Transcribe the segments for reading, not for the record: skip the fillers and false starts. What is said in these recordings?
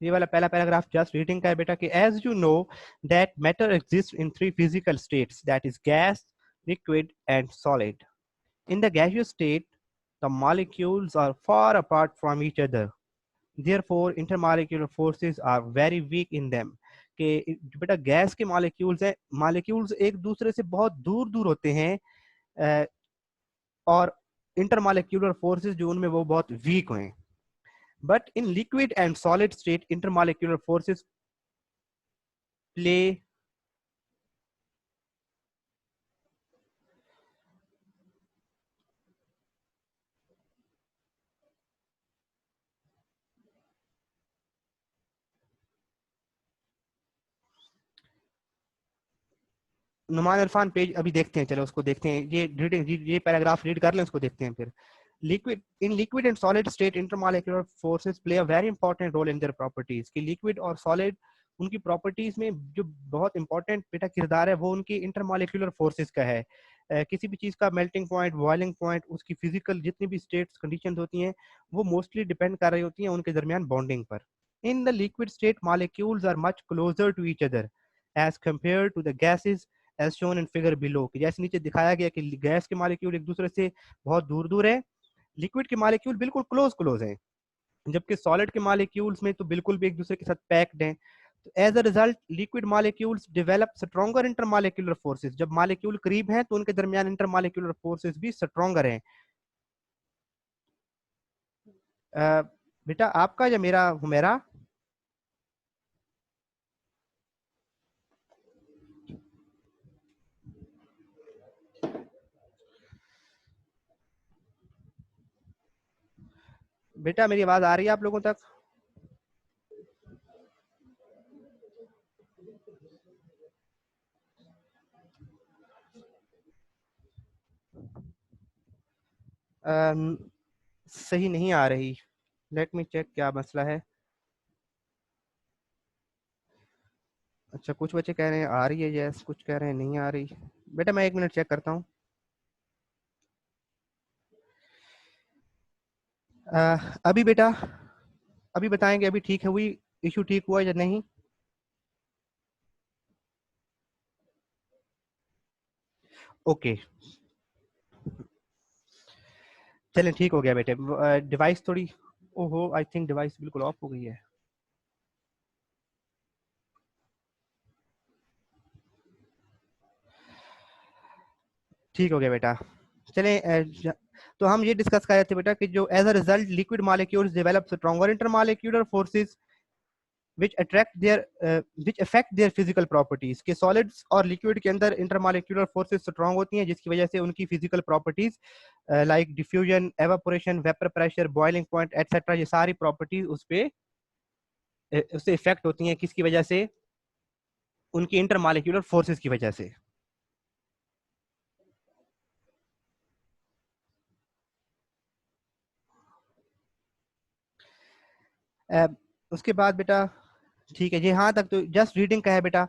ये वाला पहला पैराग्राफ जस्ट रीडिंग का है बेटा कि as you know that matter exist in three physical states, that is gas, liquid and solid. In the gaseous state, the molecules are far apart from each other. Therefore, intermolecular forces are very weak in them. कि बेटा gas के molecules हैं, molecules एक दूसरे से बहुत दूर दूर होते हैं, और इंटरमॉलिक्यूलर फोर्सेस जो उनमें वो बहुत वीक हैं. But in liquid and solid state intermolecular forces play Numan Irfan page अभी देखते हैं, चलो उसको देखते हैं. ये रीडिंग, ये पैराग्राफ रीड कर लें, उसको देखते हैं फिर. Liquid in liquid and solid state intermolecular forces play a very important role in their properties. कि लिक्विड और सॉलिड उनकी प्रॉपर्टीज में जो बहुत इंपॉर्टेंट बेटा किरदार है वो उनकी इंटरमॉलिक्यूलर फोर्सेस का है. किसी भी चीज का मेल्टिंग पॉइंट, बॉइलिंग पॉइंट, उसकी फिजिकल जितनी भी स्टेट्स कंडीशंस होती हैं वो मोस्टली डिपेंड कर रही होती हैं उनके दरमियान बॉन्डिंग पर. In the liquid state molecules are much closer to each other as compare to the gases as shown in figure below. कि जैसे नीचे दिखाया गया कि गैस के मॉलिक्यूल एक दूसरे से बहुत दूर दूर है, लिक्विड के मॉलिक्यूल बिल्कुल क्लोज क्लोज हैं, जबकि सॉलिड के मॉलिक्यूल्स में तो बिल्कुल भी एक दूसरे के साथ पैक्ड हैं. तो as a result liquid molecules develop stronger intermolecular forces. जब मॉलिक्यूल करीब हैं तो उनके दरमियान इंटरमॉलिक्यूलर फोर्सेस भी स्ट्रॉन्गर हैं. बेटा आपका या मेरा, हुमेरा? बेटा मेरी आवाज आ रही है आप लोगों तक? सही नहीं आ रही. लेट मी चेक क्या मसला है. अच्छा, कुछ बच्चे कह रहे हैं आ रही है यस, कुछ कह रहे हैं नहीं आ रही. बेटा मैं 1 मिनट चेक करता हूँ. अभी बेटा अभी बताएंगे अभी ठीक है हुई, इशू ठीक हुआ या नहीं? ओके चलें, ठीक हो गया बेटे. डिवाइस थोड़ी, ओहो आई थिंक डिवाइस बिल्कुल ऑफ हो गई है. ठीक हो गया बेटा. चलें, तो हम ये डिस्कस कर रहे थे बेटा कि जो as a result liquid molecules develop stronger intermolecular forces which attract their which affect their physical properties. के solids और liquid के अंदर intermolecular forces strong होती हैं जिसकी वजह से उनकी physical properties like diffusion, evaporation, vapor pressure, boiling point etc. ये सारी properties उस पे उससे इफेक्ट होती हैं. किसकी वजह से? उनकी इंटरमॉलिक्यूलर फोर्सेस की वजह से. उसके बाद बेटा ठीक है जी, हाँ तक तो जस्ट रीडिंग का है बेटा.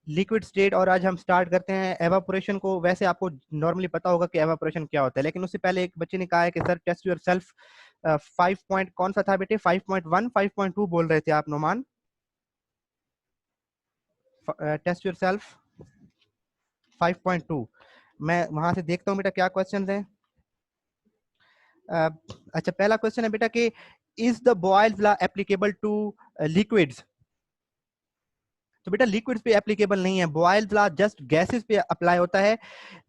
लिक्विड स्टेट, और आज हम स्टार्ट करते हैं एवापोरेशन को. वैसे आपको नॉर्मली पता होगा कि एवापोरेशन क्या होता है, लेकिन उससे पहले एक बच्चे ने कहा है कि sir test yourself 5 point कौन सा था बेटे? 5.1 5.2 बोल रहे थे आप नोमान. Test your self 5.2. मैं वहां से देखता हूँ बेटा क्या क्वेश्चन है. अच्छा, पहला क्वेश्चन है बेटा कि is the Boyle's law applicable two liquids? तो बेटा लिक्विड्स पे एप्लीकेबल नहीं है. बॉयल्स लॉ जस्ट गैसेस पे अप्लाई होता है,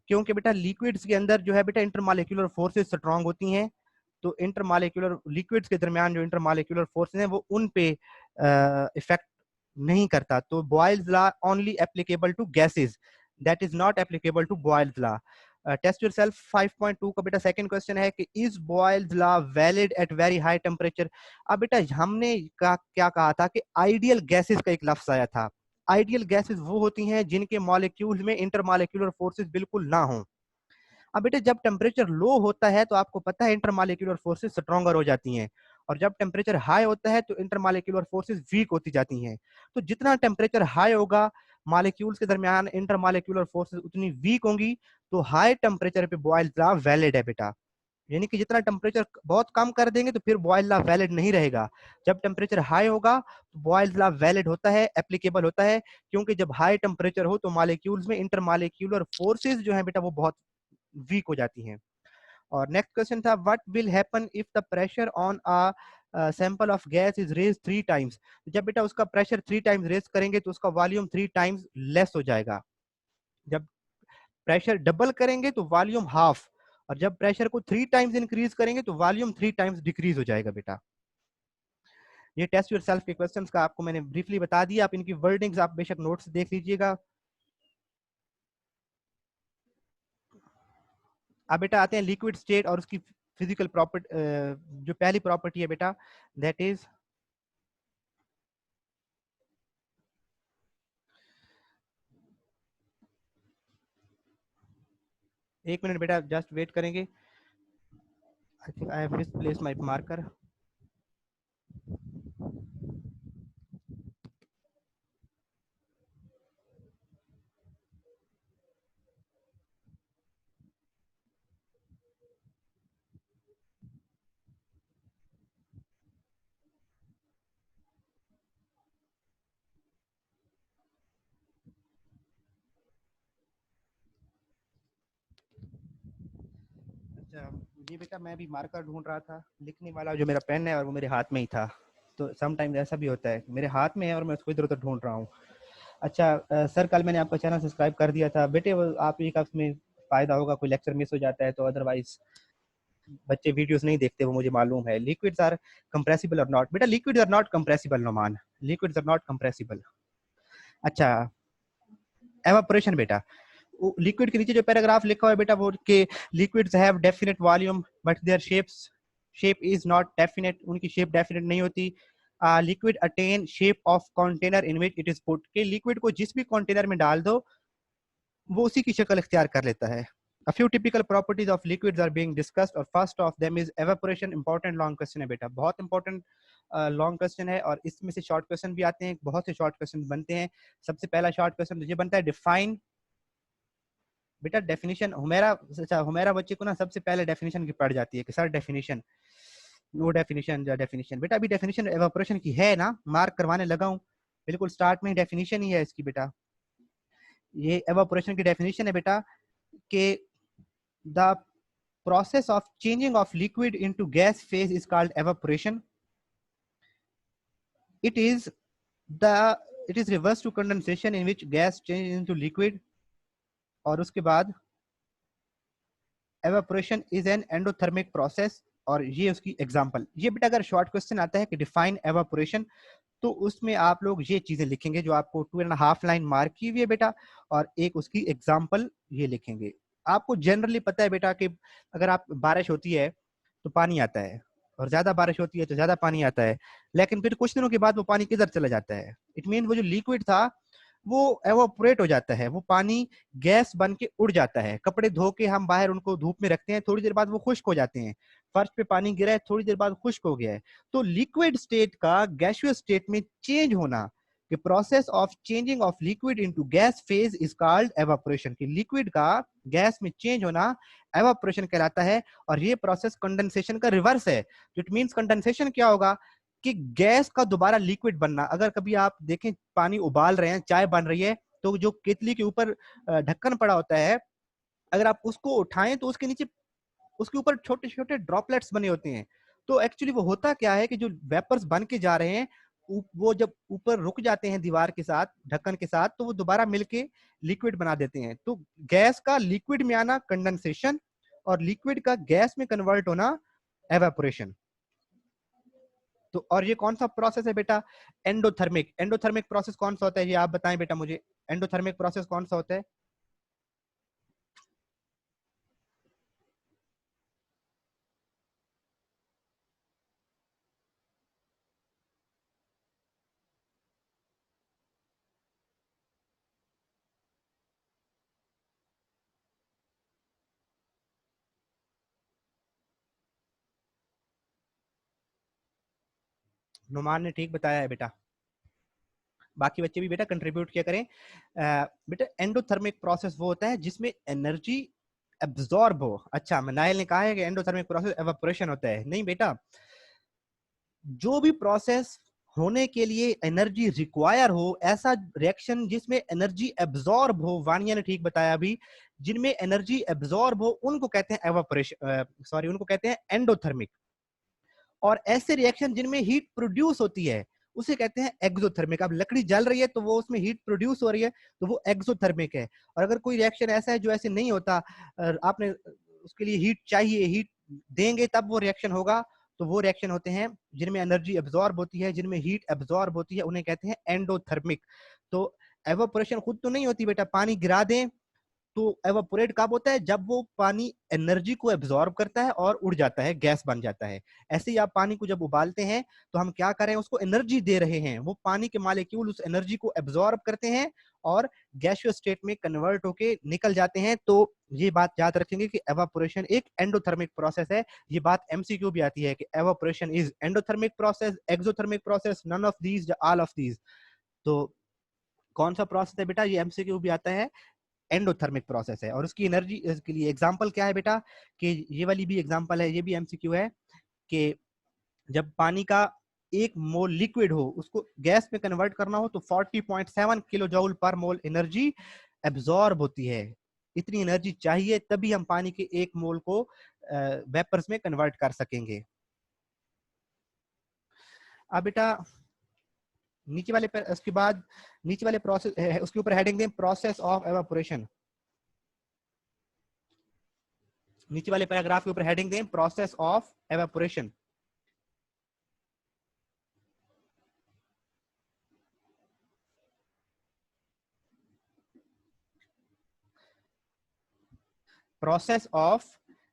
क्योंकि बेटा लिक्विड्स के अंदर जो है बेटा इंटरमॉलिक्यूलर फोर्सेस स्ट्रांग होती हैं. तो इंटरमॉलिक्यूलर लिक्विड्स के दरमियान जो इंटरमॉलिक्यूलर फोर्सेस हैं वो उन पे इफेक्ट नहीं करता. तो Boyle's law only applicable to gases, that is not applicable to Boyle's law. Test yourself 5.2 का बेटा सेकंड क्वेश्चन है कि is Boyle's law valid at very high temperature? अब बेटा हमने क्या कहा था कि आइडियल गैसेस का एक लफ्ज आया था. आइडियल गैसेस वो होती हैं जिनके मॉलिक्यूल्स में इंटरमॉलिक्यूलर फोर्सेस बिल्कुल ना हो. अब बेटे जब टेम्परेचर लो होता है तो आपको पता है इंटरमॉलिक्यूलर फोर्सेस स्ट्रॉन्गर हो जाती हैं, और जब टेम्परेचर हाई होता है तो इंटरमॉलिक्यूलर फोर्सेस वीक होती जाती हैं. तो जितना टेम्परेचर हाई होगा मॉलिक्यूल्स के दरमियान इंटरमॉलिक्यूलर फोर्सेस उतनी वीक होंगी. तो हाई टेम्परेचर पे बॉयल्स लॉ वैलिड है बेटा. यानी कि जितना टेम्परेचर बहुत कम कर देंगे तो फिर बॉयल लॉ वैलिड नहीं रहेगा। जब टेम्परेचर हाई होगा तो बॉयल लॉ वैलिड होता है, एप्लीकेबल होता है, क्योंकि जब हाई टेम्परेचर हो तो मॉलिक्यूल्स में इंटरमॉलिक्यूलर फोर्सेस जो है बेटा वो बहुत वीक हो जाती हैं। और नेक्स्ट क्वेश्चन था what will happen if the pressure on a sample of gas is raise 3 times. जब बेटा उसका प्रेशर 3 टाइम्स रेज करेंगे तो उसका वॉल्यूम 3 टाइम्स लेस हो जाएगा। जब प्रेशर डबल करेंगे तो वॉल्यूम हाफ, और जब प्रेशर को 3 टाइम्स इंक्रीज करेंगे तो वॉल्यूम 3 टाइम्स डिक्रीज हो जाएगा बेटा। ये टेस्ट योरसेल्फ के क्वेश्चंस का आपको मैंने ब्रीफली बता दिया, आप इनकी वर्डिंग्स आप बेशक नोट्स देख लीजिएगा। अब बेटा आते हैं लिक्विड स्टेट और उसकी फिजिकल प्रॉपर्टी। जो पहली प्रॉपर्टी है बेटा दैट इज, एक मिनट बेटा जस्ट वेट करेंगे। I think I have misplaced my marker. अच्छा ये बेटा मैं भी मार्कर ढूंढ रहा था, लिखने वाला जो मेरा पेन है और वो मेरे हाथ में ही था, तो समटाइम्स ऐसा भी होता है मेरे हाथ में है और मैं उसको इधर उधर ढूंढ रहा हूँ। अच्छा सर कल मैंने आपका चैनल सब्सक्राइब कर दिया था बेटे, वो आप एक में फायदा होगा, कोई लेक्चर मिस हो जाता है तो अदरवाइज बच्चे वीडियोस नहीं देखते, वो मुझे मालूम है। लिक्विड्स आर कंप्रेसिबल और नॉट, बेटा liquids are not compressible Noman, liquids are not compressible. अच्छा एवापोरेशन बेटा, लिक्विड के नीचे जो पैराग्राफ लिखा हुआ है बेटा वो के liquids have definite volume but their shape is not definite, उनकी शेप डेफिनेट नहीं होती। Liquid attain shape of container in which it is put, के लिक्विड को जिस भी कंटेनर में डाल दो वो उसी की शक्ल इख्तियार कर लेता है। A few typical properties of liquids are being discussed और first of them is evaporation। important long question है बेटा, बहुत important लॉन्ग क्वेश्चन है और इसमें से शॉर्ट क्वेश्चन भी आते हैं, बहुत से शॉर्ट क्वेश्चन बनते हैं। सबसे पहला शॉर्ट क्वेश्चन ये बनता है डिफाइन, बेटा डेफिनेशन हुमेरा, अच्छा हुमेरा बच्चे को ना सबसे पहले डेफिनेशन की पड़ जाती है कि सर डेफिनेशन, नो डेफिनेशन या डेफिनेशन, बेटा अभी डेफिनेशन एवापोरेशन की है ना, मार्क करवाने लगा हूं, बिल्कुल स्टार्ट में डेफिनेशन ही है इसकी बेटा। ये एवापोरेशन की डेफिनेशन है बेटा कि the process of changing of liquid into gas phase is called evaporation। it is the it is reverse to condensation in which gas changes into liquid। और उसके बाद evaporation is an endothermic process, और ये उसकी example. ये बेटा अगर short question आता है कि डिफाइन एवापोरेशन तो उसमें आप लोग ये चीजें लिखेंगे जो आपको 2.5 लाइन मार्क की हुई है बेटा, और एक उसकी एग्जांपल ये लिखेंगे। आपको जनरली पता है बेटा कि अगर आप बारिश होती है तो पानी आता है, और ज्यादा बारिश होती है तो ज्यादा पानी आता है, लेकिन फिर कुछ दिनों के बाद वो पानी किधर चला जाता है, इट मीन वो जो लिक्विड था वो एवोपरेट हो जाता है, वो पानी गैस बन के उड़ जाता है। कपड़े धो के हम बाहर उनको धूप में रखते हैं, थोड़ी देर बाद वो खुश्क हो जाते हैं, फर्श पे पानी गिरा है थोड़ी देर बाद खुश्क हो गया है। तो लिक्विड स्टेट का गैसियस स्टेट में चेंज होना, कि process of changing of liquid into gas phase is called evaporation, कि लिक्विड का गैस में चेंज होना एवापोरेशन कहलाता है। और ये प्रोसेस कंडेंसेशन का रिवर्स है। इट मींस कंडेंसेशन क्या होगा कि गैस का दोबारा लिक्विड बनना। अगर कभी आप देखें पानी उबाल रहे हैं, चाय बन रही है, तो जो केतली के ऊपर ढक्कन पड़ा होता है, अगर आप उसको उठाएं तो उसके नीचे उसके ऊपर छोटे छोटे ड्रॉपलेट्स बने होते हैं। तो एक्चुअली वो होता क्या है कि जो वेपर्स बन के जा रहे हैं वो जब ऊपर रुक जाते हैं दीवार के साथ, ढक्कन के साथ, तो वो दोबारा मिलके लिक्विड बना देते हैं। तो गैस का लिक्विड में आना कंडेंसेशन, और लिक्विड का गैस में कन्वर्ट होना एवेपोरेशन। तो और ये कौन सा प्रोसेस है बेटा, एंडोथर्मिक। एंडोथर्मिक प्रोसेस कौन सा होता है ये आप बताएं बेटा मुझे, एंडोथर्मिक प्रोसेस कौन सा होता है? नुमान ने ठीक बताया है बेटा, बाकी बच्चे भी बेटा कंट्रीब्यूट किया करें। बेटा एंडोथर्मिक प्रोसेस वो होता है जिसमें एनर्जी एब्जॉर्ब हो। अच्छा, नायल ने कहा है कि एंडोथर्मिक प्रोसेस एवापोरेशन होता है। नहीं बेटा, जो भी प्रोसेस होने के लिए एनर्जी रिक्वायर हो, ऐसा रिएक्शन जिसमें एनर्जी एब्जॉर्ब हो, वानिया ने ठीक बताया अभी, जिनमें एनर्जी एब्जॉर्ब हो उनको कहते हैं एवापोरेशन, सॉरी उनको कहते हैं एंडोथर्मिक। और ऐसे रिएक्शन जिनमें हीट प्रोड्यूस होती है उसे कहते हैं एक्सोथर्मिक। अब लकड़ी जल रही है तो वो उसमें हीट प्रोड्यूस हो रही है तो वो एक्सोथर्मिक है। और अगर कोई रिएक्शन ऐसा है जो ऐसे नहीं होता, आपने उसके लिए हीट चाहिए, हीट देंगे तब वो रिएक्शन होगा, तो वो रिएक्शन होते हैं जिनमें एनर्जी एब्जॉर्ब होती है, जिनमें हीट एब्जॉर्ब होती है, उन्हें कहते हैं एंडोथर्मिक। तो एवापोरेशन खुद तो नहीं होती बेटा, पानी गिरा दें तो एवापोरेट कब होता है, जब वो पानी एनर्जी को एब्जॉर्ब करता है और उड़ जाता है, गैस बन जाता है। ऐसे ही आप पानी को जब उबालते हैं तो हम क्या कर रहे हैं, उसको एनर्जी दे रहे हैं, वो पानी के मॉलिक्यूल उस एनर्जी को एब्जॉर्ब करते हैं और गैसियस स्टेट में कन्वर्ट होके निकल जाते हैं। तो ये बात याद रखेंगे कि एवापोरेशन एक एंडोथर्मिक प्रोसेस है। ये बात एमसीक्यू भी आती है कि evaporation is endothermic process, exothermic process, none of these, all of these. तो कौन सा प्रोसेस है बेटा, ये एमसीक्यू भी आता है, एंडोथर्मिक प्रोसेस है। और उसकी एनर्जी के लिए एग्जांपल क्या है बेटा, कि ये वाली भी एग्जांपल है, ये भी एमसीक्यू है, कि जब पानी का एक मोल लिक्विड हो उसको गैस में कन्वर्ट करना हो तो 40.7 किलो जूल पर मोल एनर्जी एब्जॉर्ब होती है। इतनी एनर्जी चाहिए तभी हम पानी के एक मोल को वेपर्स में कन्वर्ट कर सकेंगे। अब बेटा नीचे वाले उसके बाद नीचे वाले प्रोसेस, उसके ऊपर हेडिंग दें प्रोसेस ऑफ एवापोरेशन। नीचे वाले पैराग्राफ के ऊपर हेडिंग दें process of evaporation. Process of,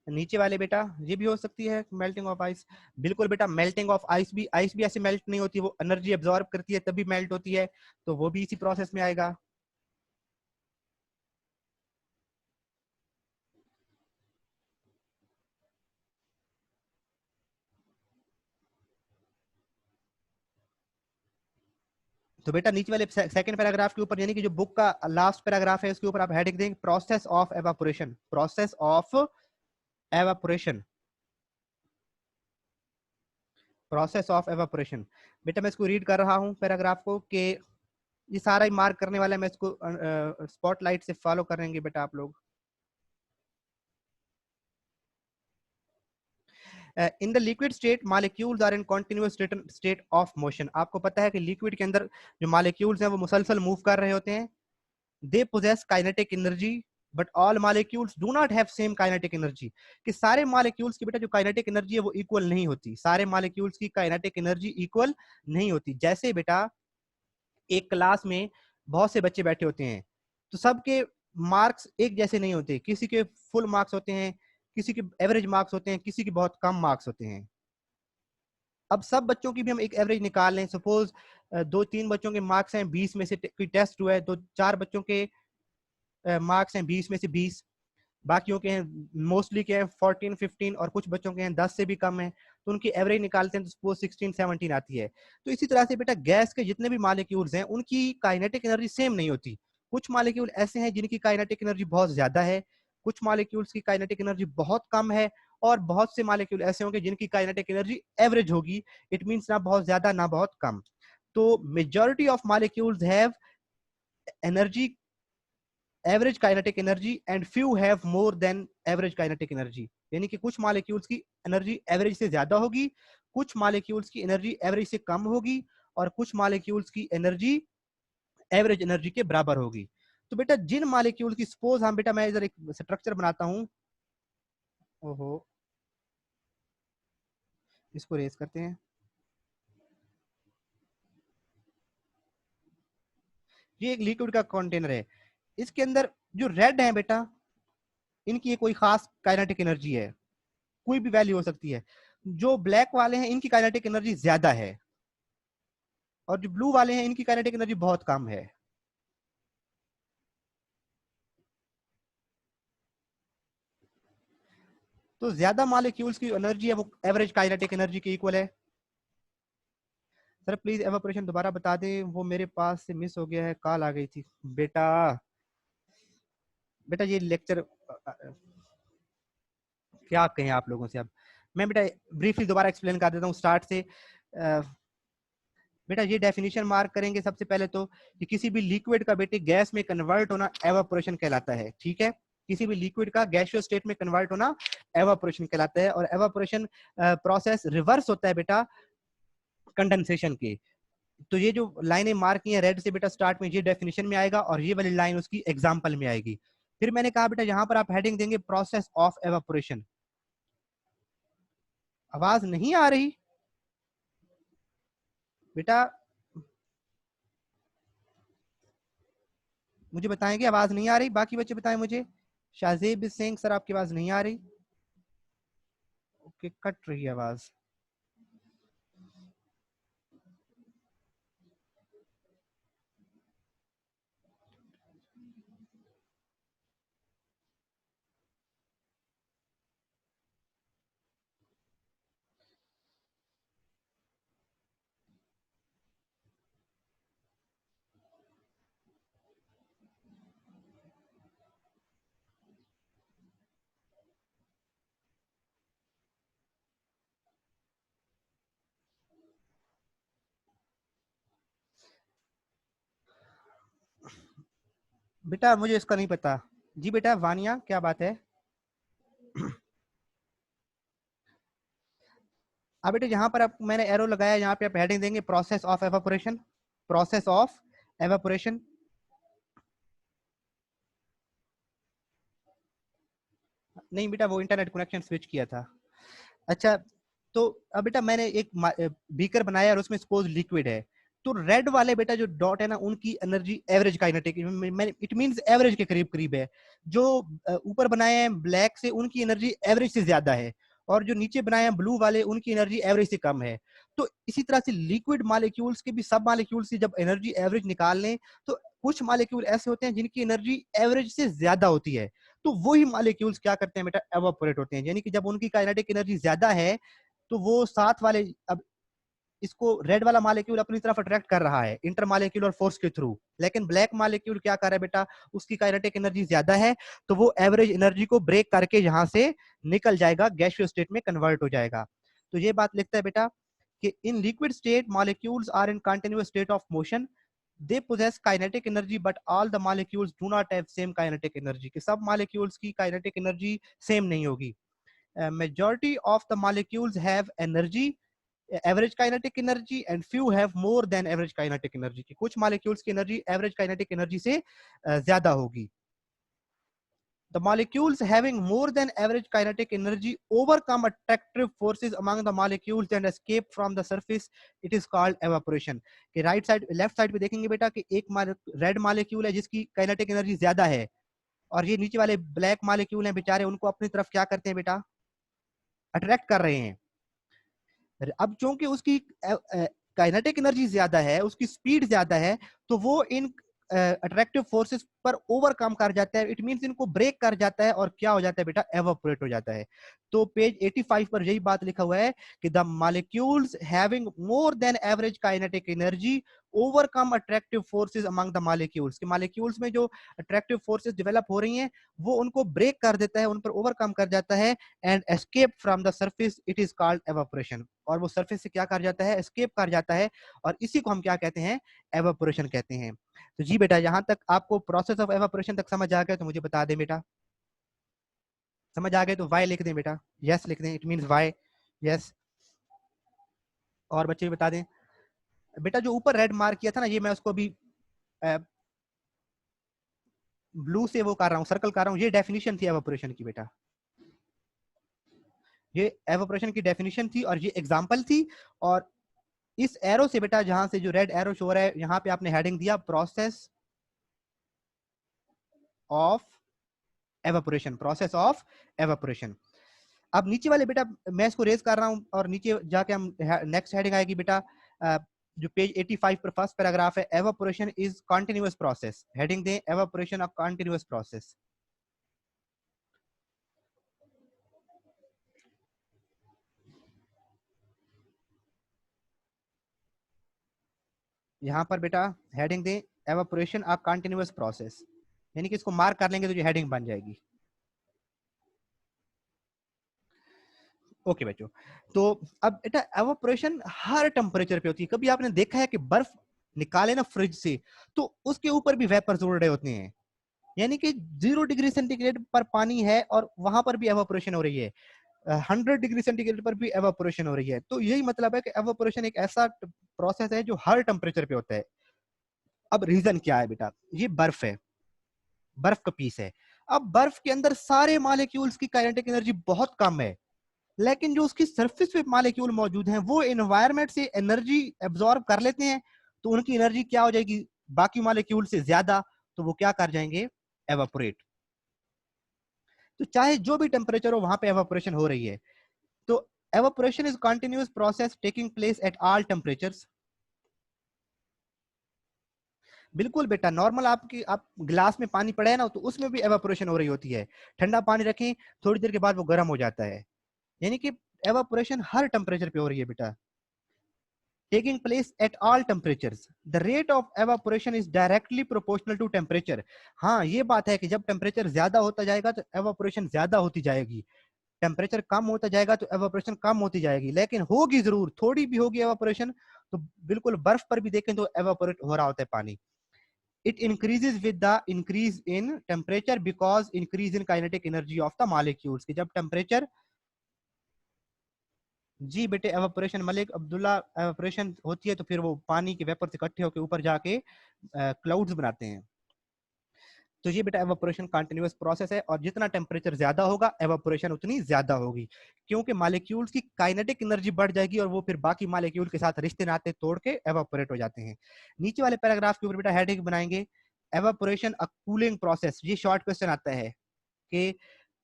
नीचे वाले बेटा ये भी हो सकती है मेल्टिंग ऑफ आइस। बिल्कुल बेटा, मेल्टिंग ऑफ आइस भी ऐसे मेल्ट नहीं होती, वो एनर्जी एब्जॉर्ब करती है तभी मेल्ट होती है, तो वो भी इसी प्रोसेस में आएगा। तो बेटा नीचे वाले सेकंड पैराग्राफ के ऊपर, यानी कि जो बुक का लास्ट पैराग्राफ है, उसके ऊपर आप हेडिंग देंगे process of evaporation, process of evaporation, process of evaporation. बेटा मैं इसको रीड कर रहा हूं पैराग्राफ को, कि ये सारा ही मार्क करने वाला है, मैं इसको स्पॉटलाइट से फॉलो करेंगे बेटा आप लोग। In the liquid state molecules are in continuous state of motion. आपको पता है कि लिक्विड के अंदर जो मॉलिक्यूल्स हैं वो मुसलसल मूव कर रहे होते हैं। They possess kinetic energy but all molecules do not have same kinetic energy. कि सारे मॉलिक्यूल्स की बेटा जो काइनेटिक एनर्जी है वो इक्वल नहीं होती, सारे मॉलिक्यूल्स की काइनेटिक एनर्जी इक्वल नहीं होती। जैसे बेटा एक क्लास में बहुत से बच्चे बैठे होते हैं तो सबके मार्क्स एक जैसे नहीं होते, किसी के फुल मार्क्स होते हैं, किसी के एवरेज मार्क्स होते हैं, किसी के बहुत कम मार्क्स होते हैं। अब सब बच्चों की भी हम एक एवरेज निकाल लें, सपोज 2-3 बच्चों के मार्क्स हैं 20 में से, कोई टेस्ट हुआ है तो 4 बच्चों के मार्क्स हैं 20 में से 20, बाकियों के हैं मोस्टली के हैं 14-15 और कुछ बच्चों के हैं 10 से भी कम है, तो उनकी एवरेज निकालते हैं तो सपोज 16-17 आती है। तो इसी तरह से बेटा गैस के जितने भी मॉलिक्यूल्स हैं उनकी काइनेटिक एनर्जी सेम नहीं होती। कुछ मॉलिक्यूल ऐसे हैं जिनकी काइनेटिक एनर्जी बहुत ज्यादा है, कुछ मॉलिक्यूल्स की काइनेटिक एनर्जी बहुत कम है, और बहुत से मॉलिक्यूल ऐसे होंगे जिनकी काइनेटिक एनर्जी एवरेज होगी, इट मींस ना बहुत ज्यादा ना बहुत कम। तो majority of molecules have energy average kinetic energy and few have more than average kinetic energy. यानी कि कुछ मॉलिक्यूल्स की एनर्जी एवरेज से ज्यादा होगी, कुछ मॉलिक्यूल्स की एनर्जी एवरेज से कम होगी, और कुछ मॉलिक्यूल्स की एनर्जी एवरेज एनर्जी के बराबर होगी। तो बेटा जिन मॉलिक्यूल की सपोज हम बेटा, मैं इधर एक स्ट्रक्चर बनाता हूं, ओहो इसको रेस करते हैं, ये एक लिक्विड का कंटेनर है, इसके अंदर जो रेड है बेटा इनकी कोई खास काइनेटिक एनर्जी है, कोई भी वैल्यू हो सकती है। जो ब्लैक वाले हैं इनकी काइनेटिक एनर्जी ज्यादा है, और जो ब्लू वाले हैं इनकी काइनेटिक एनर्जी बहुत कम है। तो ज्यादा मॉलिक्यूल्स की एनर्जी है वो एवरेज काइनेटिक एनर्जी के इक्वल है। सर प्लीज एवापोरेशन दोबारा बता दें, वो मेरे पास से मिस हो गया है, कॉल आ गई थी बेटा। बेटा ये लेक्चर क्या कहें आप लोगों से। अब मैं बेटा ब्रीफली दोबारा एक्सप्लेन कर देता हूँ स्टार्ट से। बेटा ये डेफिनेशन मार्क करेंगे सबसे पहले तो कि किसी भी लिक्विड का बेटे गैस में कन्वर्ट होना एवापोरेशन कहलाता है। ठीक है, किसी भी लिक्विड का गैसियस स्टेट में कन्वर्ट होना एवापोरेशन कहलाता है। और एवापोरेशन प्रोसेस रिवर्स होता है बेटा कंडेंसेशन के। तो ये जो लाइनें मार्क की हैं रेड से बेटा स्टार्ट में, ये डेफिनेशन में आएगा और ये वाली लाइन उसकी एग्जांपल में आएगी। फिर मैंने कहा बेटा यहाँ पर आप हेडिंग देंगे प्रोसेस ऑफ एवापोरेशन। आवाज नहीं आ रही बेटा, मुझे बताएंगे आवाज नहीं आ रही, बाकी बच्चे बताएं मुझे। शाहजेब सिंह सर आपकी आवाज नहीं आ रही, ओके कट रही है आवाज। बेटा मुझे इसका नहीं पता। जी बेटा वानिया क्या बात है। अब बेटा यहाँ पर आप मैंने एरो लगाया, यहाँ पे आप हेडिंग देंगे process of evaporation. Process of evaporation. नहीं बेटा वो इंटरनेट कनेक्शन स्विच किया था। अच्छा, तो अब बेटा मैंने एक बीकर बनाया और उसमें सपोज लिक्विड है। तो रेड वाले बेटा जो डॉट है ना उनकी energy average kinetic it means average के करीब करीब है। जो ऊपर बनाए हैं ब्लैक से उनकी एनर्जी एवरेज से ज्यादा है, और जो नीचे बनाए हैं ब्लू वाले उनकी एनर्जी एवरेज से कम है। तो इसी तरह से लिक्विड मॉलिक्यूल्स के भी सब मॉलिक्यूल्स की जब एनर्जी एवरेज निकाल लें तो कुछ मॉलिक्यूल ऐसे होते हैं जिनकी एनर्जी एवरेज से ज्यादा होती है। तो वही मॉलिक्यूल्स क्या करते हैं बेटा एवापोरेट होते हैं, यानी कि जब उनकी काइनेटिक एनर्जी ज्यादा है तो वो साथ वाले, अब इसको रेड वाला मॉलिक्यूल अपनी तरफ अट्रैक्ट कर रहा है इंटर मॉलिक्यूलर फोर्स के थ्रू, लेकिन ब्लैक मॉलिक्यूल क्या कर रहा है बेटा, उसकी काइनेटिक एनर्जी ज्यादा है तो वो एवरेज एनर्जी को ब्रेक करके यहां से निकल जाएगा, गैसियस स्टेट में कन्वर्ट हो जाएगा। तो ये बात लिखता है बेटा कि in liquid state molecules are in continuous state of motion, they possess kinetic energy but all the molecules do not have same kinetic energy, कि सब molecules की kinetic energy same नहीं होगी। Majority of the molecules have energy average kinetic energy and few have more than average kinetic energy, कि कुछ molecules की energy average kinetic energy से ज्यादा होगी। The molecules having more than average kinetic energy overcome attractive forces among the molecules and escape from the surface. It is called evaporation. कि right side left side पे देखेंगे बेटा कि एक red molecule है जिसकी काइनेटिक एनर्जी ज्यादा है, और ये नीचे वाले ब्लैक मॉलिक्यूल हैं बेचारे, उनको अपनी तरफ क्या करते हैं बेटा अट्रैक्ट कर रहे हैं। अब चूंकि उसकी काइनेटिक एनर्जी ज्यादा है, उसकी स्पीड ज्यादा है, तो वो इन अट्रैक्टिव फोर्सेस पर ओवरकम कर जाता है, इट मींस इनको ब्रेक कर जाता है और क्या हो जाता है बेटा एवापोरेट हो जाता है। तो पेज 85 पर यही बात लिखा हुआ है कि the molecules having more than average kinetic energy overcome attractive forces among the molecules, कि मॉलिक्यूल्स में जो अट्रैक्टिव फोर्सेस डेवलप हो रही हैं वो उनको ब्रेक कर देता है, उन पर ओवरकम कर जाता है, and escape from the surface, it is called evaporation. और वो सरफेस से क्या कर जाता है, एस्केप कर जाता है, और इसी को हम क्या कहते हैं, एवापोरेशन कहते हैं। तो जी बेटा यहाँ तक आपको प्रोसेस ऑफ एवापोरेशन तक समझ आ गया तो मुझे बता दें बेटा, समझ आ गए तो वाई लिख दें बेटा, यस लिख दें, इट मींस वाई, यस। और बच्चे भी बता दें बेटा, जो ऊपर रेड मार्क किया था ना ये मैं उसको भी ब्लू से वो कर रहा हूँ, सर्कल कर रहा हूँ, ये डेफिनेशन थी एवापोरेशन की बेटा, ये एवापोरेशन की डेफिनेशन थी और ये एग्जांपल थी। और इस एरो से बेटा जहां से जो रेड एरो शो रहा है यहाँ पे आपने हेडिंग दिया process of evaporation, process of evaporation. अब नीचे वाले बेटा मैं इसको रेज कर रहा हूं और नीचे जाके हम नेक्स्ट हेडिंग आएगी बेटा, जो पेज 85 पर फर्स्ट पैराग्राफ है, evaporation is continuous process, heading दें एवापोरेशन ऑफ कंटीन्यूअस प्रोसेस। यहाँ पर बेटा हेडिंग दें एवापोरेशन ऑफ कंटीन्यूअस प्रोसेस, यानी कि इसको मार्क कर लेंगे तो जो हेडिंग बन जाएगी। ओके बच्चों, तो अब बेटा एवापोरेशन हर टेम्परेचर पे होती है। कभी आपने देखा है कि बर्फ निकाले ना फ्रिज से तो उसके ऊपर भी वेपर्स उड़ रहे होते हैं, यानी कि 0 डिग्री सेंटीग्रेड पर पानी है और वहां पर भी एवापोरेशन हो रही है, 100 डिग्री सेंटीग्रेड पर भी एवापोरेशन हो रही है। तो यही मतलब है कि एवापोरेशन एक ऐसा प्रोसेस है जो हर टेम्परेचर पे होता है। अब रीजन क्या है बेटा, ये बर्फ है, बर्फ का पीस है। अब बर्फ के अंदर सारे मॉलिक्यूल्स की काइनेटिक एनर्जी बहुत कम है, लेकिन जो उसकी सरफेस पे मॉलिक्यूल मौजूद हैं वो एनवायरनमेंट से एनर्जी एब्जॉर्ब कर लेते हैं, तो उनकी एनर्जी क्या हो जाएगी बाकी मॉलिक्यूल से ज्यादा, तो वो क्या कर जाएंगे, एवापोरेट। तो चाहे जो भी टेम्परेचर हो वहां पे एवापोरेशन हो रही है। तो evaporation is continuous process taking place at all temperatures. बिल्कुल बेटा, नॉर्मल आप गिलास में पानी पड़े है ना, तो उसमें भी एवापोरेशन हो रही होती है। ठंडा पानी रखें, थोड़ी देर के बाद वो गर्म हो जाता है, यानी कि एवापोरेशन हर टेम्परेचर पे हो रही है बेटा, taking place at all temperatures. The rate of evaporation is directly proportional to temperature. हाँ, ये बात है कि जब टेम्परेचर ज्यादा होता जाएगा तो एवापोरेशन ज्यादा होती जाएगी, टेम्परेचर कम होता जाएगा तो एवापोरेशन कम होती जाएगी, लेकिन होगी जरूर, थोड़ी भी होगी एवापोरेशन। तो बिल्कुल बर्फ पर भी देखें तो एवापोरेट हो रहा होता है पानी। It increases with the increase in temperature because increase in kinetic energy of the molecules। कि जब टेम्परेचर, जी बेटे, एवापोरेशन मलिक अब्दुल्ला, एवापोरेशन होती है तो फिर वो पानी के वेपर इकट्ठे होकर ऊपर जाके क्लाउड्स बनाते हैं। तो ये बेटा एवापोरेशन कंटिन्यूअस प्रोसेस है, और जितना टेम्परेचर ज्यादा होगा एवापोरेशन उतनी ज्यादा होगी, क्योंकि मॉलिक्यूल्स की काइनेटिक एनर्जी बढ़ जाएगी और वो फिर बाकी मॉलिक्यूल के साथ रिश्ते नाते तोड़ के एवापोरेट हो जाते हैं। नीचे वाले पैराग्राफ के ऊपर बेटा हेडिंग बनाएंगे, एवापोरेशन अ कूलिंग प्रोसेस। ये शॉर्ट क्वेश्चन आता है कि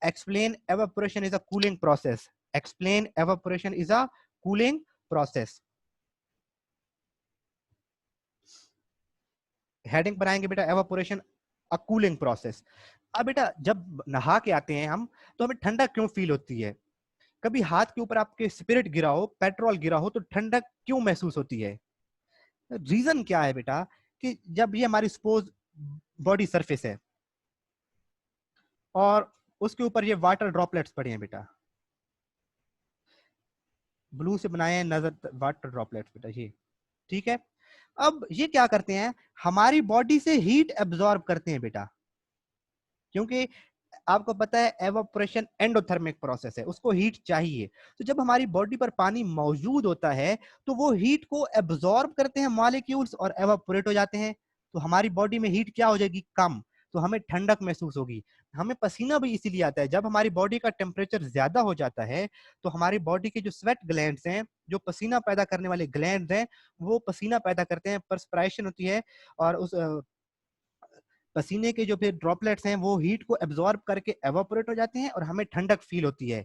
explain evaporation is a cooling process, explain evaporation is a cooling process. Heading बनाएंगे बेटा एवापोरेशन अ कूलिंग प्रोसेस। अब बेटा जब नहा के आते हैं हम तो हमें ठंडक क्यों फील होती है? कभी हाथ के ऊपर आपके स्पिरिट गिरा हो, पेट्रोल गिरा हो, तो ठंडक क्यों महसूस होती है? रीजन क्या है बेटा, कि जब ये हमारी सपोज बॉडी सरफेस है और उसके ऊपर ये वाटर ड्रॉपलेट्स पड़े हैं बेटा, ब्लू से बनाए हैं नजर वाटर ड्रॉपलेट्स बेटा, ये ठीक है। अब ये क्या करते हैं, हमारी बॉडी से हीट एब्जॉर्ब करते हैं बेटा, क्योंकि आपको पता है एवापोरेशन एंडोथर्मिक प्रोसेस है, उसको हीट चाहिए। तो जब हमारी बॉडी पर पानी मौजूद होता है तो वो हीट को एब्जॉर्ब करते हैं मॉलिक्यूल्स और एवापोरेट हो जाते हैं। तो हमारी बॉडी में हीट क्या हो जाएगी, कम, तो हमें ठंडक महसूस होगी। हमें पसीना भी इसीलिए आता है, जब हमारी बॉडी का टेम्परेचर ज्यादा हो जाता है तो हमारी बॉडी के जो स्वेट ग्लैंड्स हैं, जो पसीना पैदा करने वाले ग्लैंड्स हैं, वो पसीना पैदा करते हैं, पर्सपिरेशन होती है, और उस पसीने के जो फिर ड्रॉपलेट्स हैं वो हीट को एब्जॉर्ब करके एवापोरेट हो जाते हैं और हमें ठंडक फील होती है।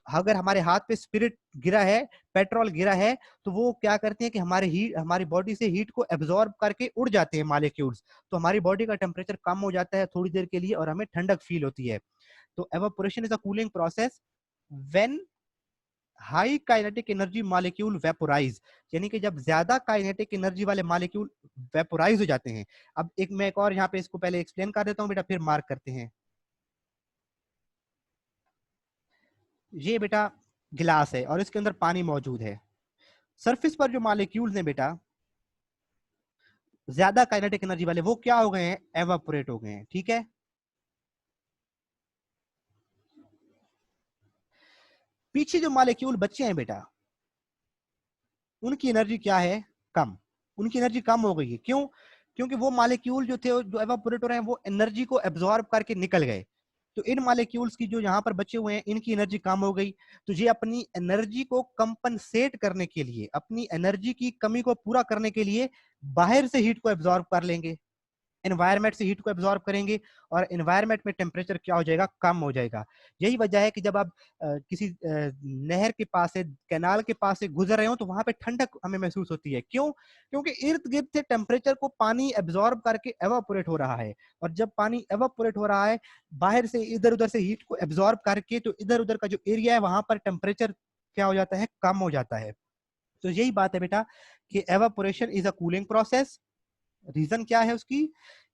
अगर हमारे हाथ पे स्पिरिट गिरा है, पेट्रोल गिरा है, तो वो क्या करते हैं कि हमारी बॉडी से हीट को एब्जॉर्ब करके उड़ जाते हैं मॉलिक्यूल्स, तो हमारी बॉडी का टेम्परेचर कम हो जाता है थोड़ी देर के लिए और हमें ठंडक फील होती है। तो evaporation is a cooling process when high kinetic energy molecule vaporise, यानी कि जब ज्यादा काइनेटिक एनर्जी वाले मॉलिक्यूल वेपोराइज हो जाते हैं। अब मैं एक और यहाँ पे इसको पहले एक्सप्लेन कर देता हूँ बेटा, फिर मार्क करते हैं। ये बेटा गिलास है और इसके अंदर पानी मौजूद है, सरफेस पर जो मॉलिक्यूल्स हैं बेटा ज्यादा काइनेटिक एनर्जी वाले, वो क्या हो गए हैं, एवापोरेट हो गए हैं, ठीक है। पीछे जो मॉलिक्यूल बचे हैं बेटा, उनकी एनर्जी क्या है, कम, उनकी एनर्जी कम हो गई है। क्यों? क्योंकि वो मॉलिक्यूल जो थे जो एवापोरेट हो रहे हैं वो एनर्जी को एब्जॉर्ब करके निकल गए। तो इन मॉलिक्यूल्स की जो यहाँ पर बचे हुए हैं इनकी एनर्जी कम हो गई, तो ये अपनी एनर्जी को कंपनसेट करने के लिए, अपनी एनर्जी की कमी को पूरा करने के लिए बाहर से हीट को एब्जॉर्ब कर लेंगे, एनवायरमेंट से हीट को एब्जॉर्ब करेंगे और एनवायरमेंट में टेम्परेचर क्या हो जाएगा, कम हो जाएगा। यही वजह है कि जब आप किसी नहर के पास से, कैनाल के पास से गुजर रहे हो तो वहां पे ठंडक हमें महसूस होती है। क्यों? क्योंकि इर्द गिर्द से टेम्परेचर को पानी एब्जॉर्ब करके एवापोरेट हो रहा है, और जब पानी एवापोरेट हो रहा है बाहर से इधर उधर से हीट को एब्जॉर्ब करके, तो इधर उधर का जो एरिया है वहां पर टेम्परेचर क्या हो जाता है, कम हो जाता है। तो यही बात है बेटा कि evaporation is a cooling process. Reason क्या है उसकी,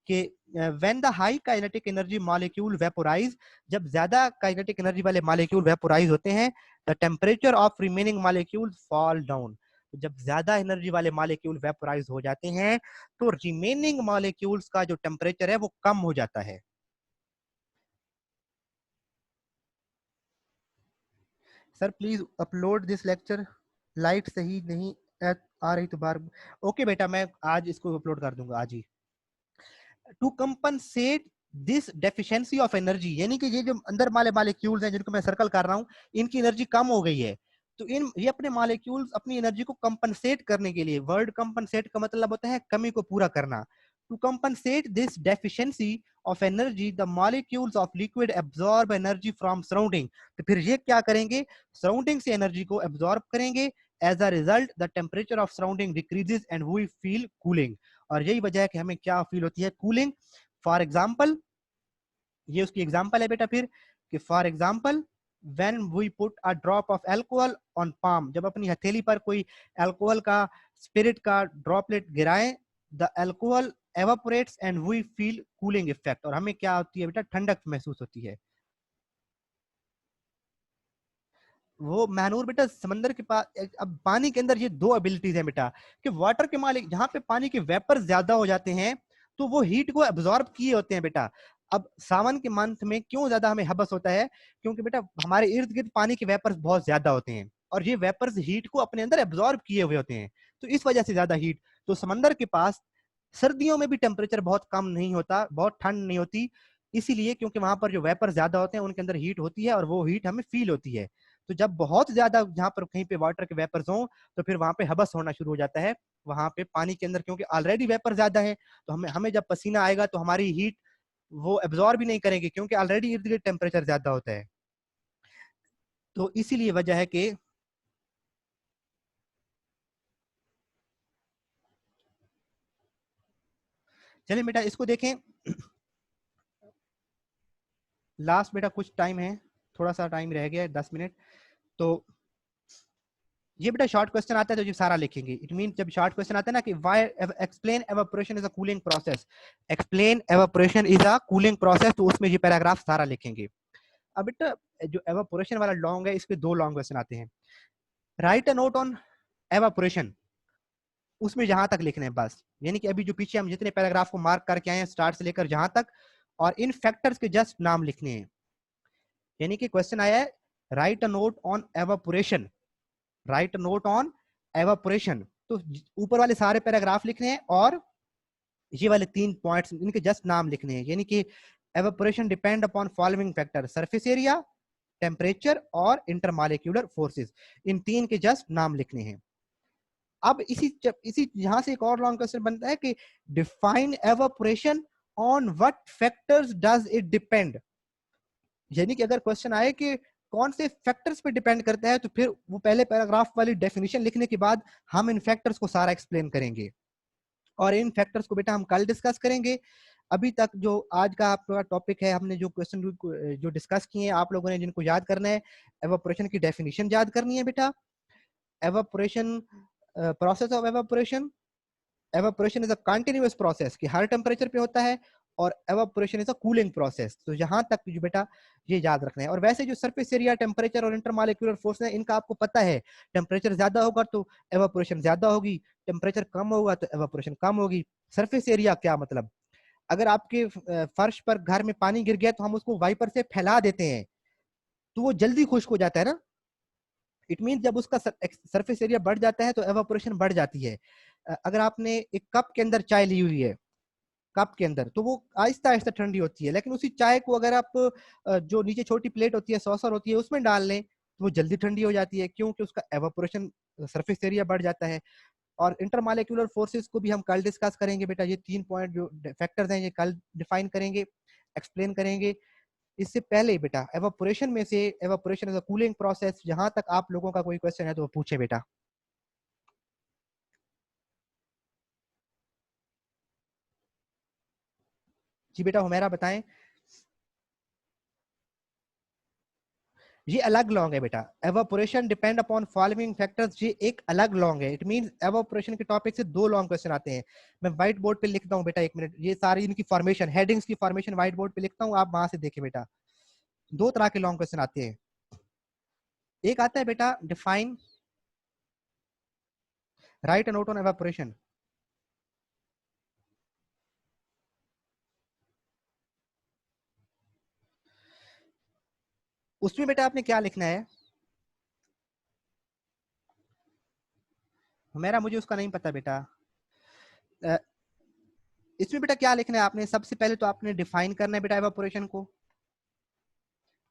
कि when the high kinetic energy molecule vaporize, जब ज्यादा काइनेटिक एनर्जी वाले मॉलिक्यूल वेपोराइज होते हैं, the temperature of remaining molecule fall down. तो जब ज्यादा एनर्जी वाले मॉलिक्यूल वेपोराइज हो जाते हैं तो रिमेनिंग मॉलिक्यूल्स का जो टेम्परेचर है वो कम हो जाता है। Sir please upload this lecture, light सही नहीं आ रही तो बार। ओके बेटा, मैं आज इसको अपलोड कर दूंगा आज ही। To compensate this deficiency of energy, यानी कि ये जो अंदर वाले मॉलिक्यूल्स हैं जिनको मैं सर्कल कर रहा हूँ, इनकी एनर्जी कम हो गई है, तो इन ये अपने मॉलिक्यूल्स अपनी एनर्जी को कंपनसेट करने के लिए, वर्ड कंपनसेट का मतलब होता है कमी को पूरा करना। To compensate this deficiency of energy the molecules of liquid absorb energy from surrounding. तो फिर ये क्या करेंगे, सराउंडिंग से एनर्जी को एब्जॉर्ब करेंगे। As a result the temperature of surrounding decreases and we feel cooling. और यही वजह है कि हमें क्या फील होती है, कूलिंग। फॉर एग्जाम्पल, ये उसकी एग्जाम्पल है बेटा फिर कि for example when we put a drop of alcohol on palm, जब अपनी हथेली पर कोई अल्कोहल का स्पिरिट का ड्रॉपलेट गिराएं, the alcohol evaporates and we feel cooling effect. और हमें क्या होती है बेटा, ठंडक महसूस होती है। वो महनूर बेटा समंदर के पास, अब पानी के अंदर ये दो एबिलिटीज है बेटा कि वाटर के मालिक जहां पे पानी के वेपर ज्यादा हो जाते हैं तो वो हीट को एब्जॉर्ब किए होते हैं बेटा। अब सावन के मंथ में क्यों ज्यादा हमें हबस होता है, क्योंकि बेटा हमारे इर्द गिर्द पानी के वेपर्स बहुत ज्यादा होते हैं और ये वेपर्स हीट को अपने अंदर एब्जॉर्ब किए हुए होते हैं, तो इस वजह से ज्यादा हीट। तो समंदर के पास सर्दियों में भी टेम्परेचर बहुत कम नहीं होता, बहुत ठंड नहीं होती, इसीलिए क्योंकि वहां पर जो वेपर ज्यादा होते हैं उनके अंदर हीट होती है और वो हीट हमें फील होती है। तो जब बहुत ज्यादा जहां पर कहीं पे वाटर के वेपर्स हो तो फिर वहां पे हबस होना शुरू हो जाता है, वहां पे पानी के अंदर क्योंकि ऑलरेडी वेपर ज्यादा है, तो हमें हमें जब पसीना आएगा तो हमारी हीट वो एब्जॉर्ब भी नहीं करेंगे क्योंकि ऑलरेडी इर्द गिर्द टेम्परेचर ज्यादा होता है। तो इसीलिए वजह है कि चलिए बेटा इसको देखें। लास्ट बेटा कुछ टाइम है, थोड़ा सा टाइम रह गया है, 10 मिनट। तो ये बेटा शॉर्ट क्वेश्चन आता है तो ये सारा लिखेंगे। इट मीन जब शॉर्ट क्वेश्चन आता है ना कि why explain evaporation is a cooling process, explain evaporation is a cooling process, तो उसमें ये पैराग्राफ सारा लिखेंगे। अब बेटा जो एवापोरेशन वाला लॉन्ग है इसके दो लॉन्ग क्वेश्चन आते हैं। Right a note on evaporation, उसमें जहां तक लिखने हैं बस, यानी कि अभी जो पीछे हम जितने पैराग्राफ को मार्क करके आए हैं स्टार्ट से लेकर जहां तक, और इन फैक्टर्स के जस्ट नाम लिखने हैं। यानी कि क्वेश्चन आया है right a note on evaporation, right note on evaporation, तो ऊपर वाले सारे पैराग्राफ लिखने हैं और ये वाले 3 पॉइंट्स इनके जस्ट नाम लिखने हैं। यानी कि evaporation depend upon following factor, surface area, temperature और इंटरमॉलिक्यूलर फोर्सेस, इन तीन के जस्ट नाम लिखने हैं। अब इसी यहां से एक और लॉन्ग क्वेश्चन बनता है कि define evaporation on what factors does it depend. यानी कि अगर क्वेश्चन आए कि कौन से फैक्टर्स पे डिपेंड करता है, तो फिर वो पहले पैराग्राफ वाली डेफिनेशन लिखने के बाद हम इन फैक्टर्स को सारा एक्सप्लेन करेंगे और इन फैक्टर्स को बेटा हम कल डिस्कस करेंगे। अभी तक जो आज का आपका टॉपिक है, हमने जो क्वेश्चन जो डिस्कस किए हैं आप लोगों ने जिनको याद करना है, एवापोरेशन की डेफिनेशन याद करनी है बेटा। Evaporation, process of evaporation, evaporation is a continuous process कि हर टेम्परेचर पे होता है, और evaporation is a cooling process. तो यहाँ तक जो बेटा ये याद रखना है। और वैसे जो सरफेस एरिया, टेम्परेचर और इंटरमॉलिक्यूलर फोर्स है इनका आपको पता है, टेम्परेचर ज्यादा होगा तो एवापोरेशन ज्यादा होगी, टेम्परेचर कम होगा तो एवापोरेशन कम होगी। सरफेस एरिया क्या मतलब, अगर आपके फर्श पर घर में पानी गिर गया तो हम उसको वाइपर से फैला देते हैं तो वो जल्दी खुश्क हो जाता है ना। इट मीन जब उसका सरफेस एरिया बढ़ जाता है तो एवापोरेशन बढ़ जाती है। अगर आपने एक कप के अंदर चाय ली हुई है, कप के अंदर, तो वो आहिस्ता आहिस्ता ठंडी होती है, लेकिन उसी चाय को अगर आप जो नीचे छोटी प्लेट होती है, सॉसर होती है, उसमें डाल लें तो वो जल्दी ठंडी हो जाती है, क्योंकि उसका एवापोरेशन, सरफेस एरिया बढ़ जाता है। और इंटरमॉलिक्यूलर फोर्सेस को भी हम कल डिस्कस करेंगे बेटा। ये 3 पॉइंट जो फैक्टर्स हैं ये कल डिफाइन करेंगे, एक्सप्लेन करेंगे। इससे पहले बेटा एवापोरेशन में से, evaporation is a cooling process, जहां तक आप लोगों का कोई क्वेश्चन है तो वो पूछे बेटा। जी बेटा हुमैरा बताएं। ये अलग लॉन्ग है बेटा, evaporation depend upon following factors, ये एक अलग लॉन्ग है। इट मींस एवापोरेशन के टॉपिक से दो लॉन्ग क्वेश्चन आते हैं। मैं व्हाइट बोर्ड पे लिखता हूँ बेटा, 1 मिनट, ये सारी इनकी फॉर्मेशन, हेडिंग्स की फॉर्मेशन व्हाइट बोर्ड पे लिखता हूँ, आप वहां से देखें बेटा। दो तरह के लॉन्ग क्वेश्चन आते हैं। एक आता है बेटा define right a note on evaporation. उसमें बेटा आपने क्या लिखना है, मेरा मुझे उसका नहीं पता बेटा। इसमें बेटा क्या लिखना है आपने, सबसे पहले तो आपने डिफाइन करना है बेटा एवापोरेशन को,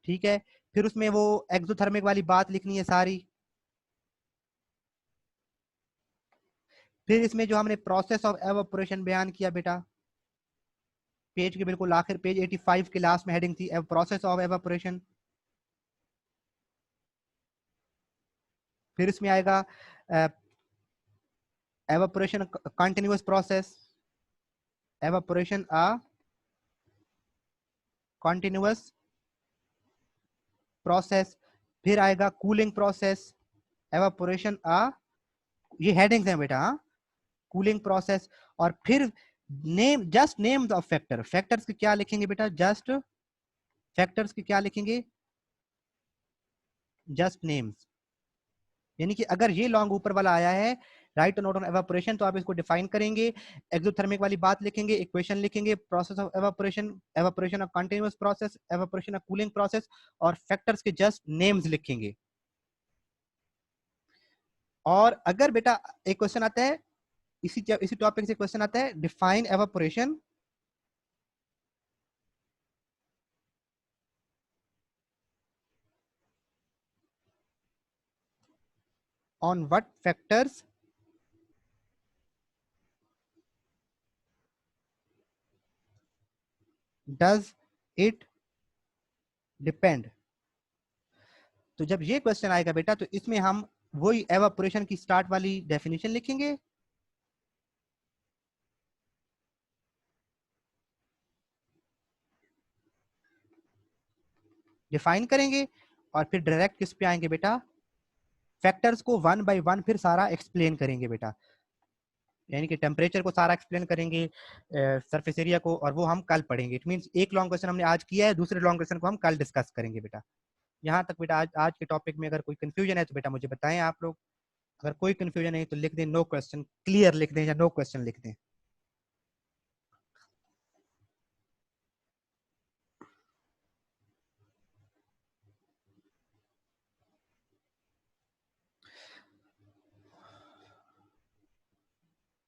ठीक है। फिर उसमें वो एक्सोथर्मिक वाली बात लिखनी है सारी। फिर इसमें जो हमने प्रोसेस ऑफ एवापोरेशन बयान किया बेटा, पेज के बिल्कुल आखिर, पेज 85 के लास्ट में हेडिंग थी प्रोसेस ऑफ एवापोरेशन। फिर इसमें आएगा evaporation continuous process, evaporation a continuous process. फिर आएगा कूलिंग प्रोसेस, एवापोरेशन अ, ये हेडिंग्स हैं बेटा, कूलिंग प्रोसेस। और फिर name, just names of factor, factors की क्या लिखेंगे बेटा, जस्ट फैक्टर्स की क्या लिखेंगे, जस्ट नेम्स। यानी कि अगर ये लॉन्ग ऊपर वाला आया है राइट नोट ऑन एवापोरेशन, तो आप इसको डिफाइन करेंगे, एक्सोथर्मिक वाली बात लिखेंगे, इक्वेशन लिखेंगे, process of evaporation, evaporation of continuous process, evaporation of cooling process, और फैक्टर्स के जस्ट नेम्स लिखेंगे। और अगर बेटा एक क्वेश्चन आता है, इसी टॉपिक से क्वेश्चन आता है, define evaporation on what factors does it depend. तो जब ये क्वेश्चन आएगा बेटा, तो इसमें हम वही एवापोरेशन की स्टार्ट वाली डेफिनेशन लिखेंगे, डिफाइन करेंगे, और फिर डायरेक्ट किस पे आएंगे बेटा, फैक्टर्स को वन बाय वन फिर सारा एक्सप्लेन करेंगे बेटा। यानी कि टेम्परेचर को सारा एक्सप्लेन करेंगे, सरफेस एरिया को, और वो हम कल पढ़ेंगे। इट मींस एक लॉन्ग क्वेश्चन हमने आज किया है, दूसरे लॉन्ग क्वेश्चन को हम कल डिस्कस करेंगे बेटा। यहाँ तक बेटा आज के टॉपिक में अगर कोई कंफ्यूजन है तो बेटा मुझे बताएं आप लोग। अगर कोई कंफ्यूजन नहीं तो लिख दें नो क्वेश्चन, क्लियर लिख दें, या नो क्वेश्चन लिख दें।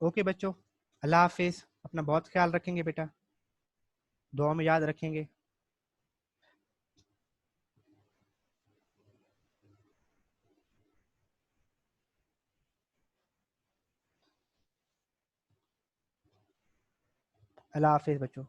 ओके बच्चों, अल्लाह हाफिज, अपना बहुत ख्याल रखेंगे बेटा, दुआ में याद रखेंगे। अल्लाह हाफिज बच्चों।